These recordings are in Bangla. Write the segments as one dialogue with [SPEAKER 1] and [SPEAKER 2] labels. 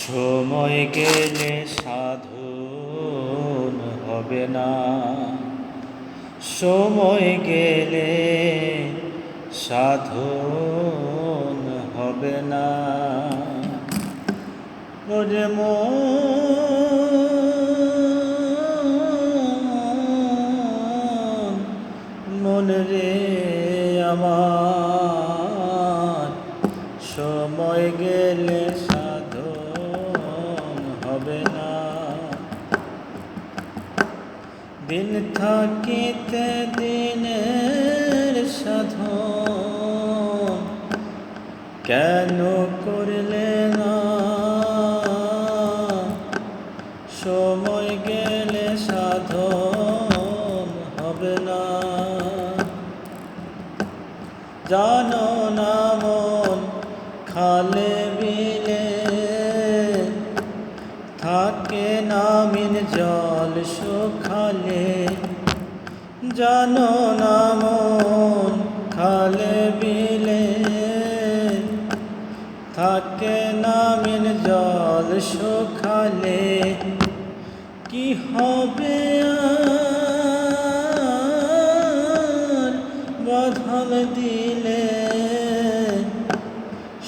[SPEAKER 1] সময় গেলে সাধন হবে না, সময় গেলে সাধন হবে না। ওরে মন রে আমার, সময় গেলে সাধন হবে না। দিন থাকিতে দিনের সাধন কেন করলে না? সময় গেলে সাধন হবে না। জানো না মন খালে বিলে থাকে নামিন জল শুখালে। জানো না মন খালে বিলে থাকে নামিন জল শুখালে। কি হবে আর বাঁধল দিলে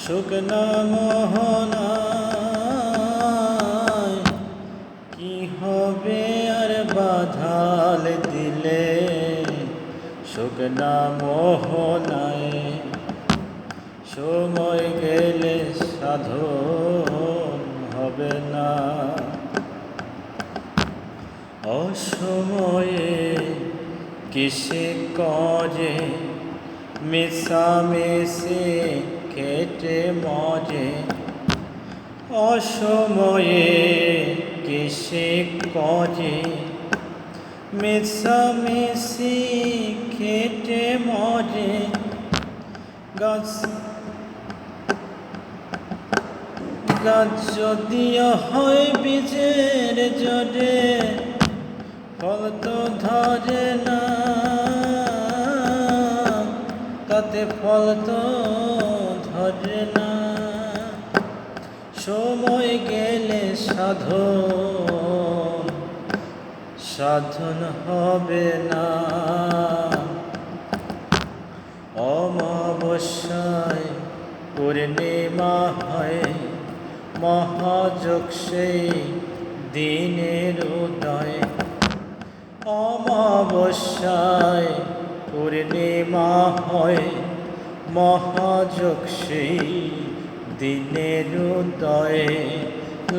[SPEAKER 1] শুকনা মোহনায়? কি হবে আর বাঁধাল দিলে শুকনা মোহনায়? সময় গেলে সাধন হবে না। অসময়ে কিসে কাজে মেশামেশি খেটে মজে। অসময়ে কিসে কাজে মেশামেশি খেটে মজে। গাছ যদিও হয় বীজের জড়ে, ফল তো ধরে না, তাতে ফল তো ধরে না। সময় গেলে সাধন হবে না। অমাবস্যায় পূর্ণিমা হয়, মহাযোগ সেই দিনের উদয়। অমাবস্যায় পূর্ণিমা হয়, মহাযোগ সেই দিনের উদয়।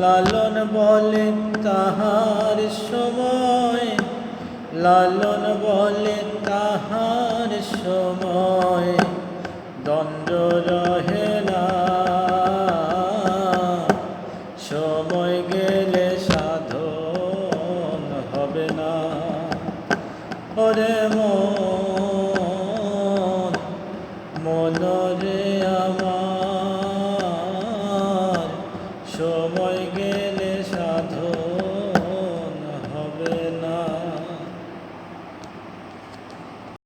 [SPEAKER 1] লালন বলে তাহার সময়, লালন বলে তাহার সময়। দণ্ড রহে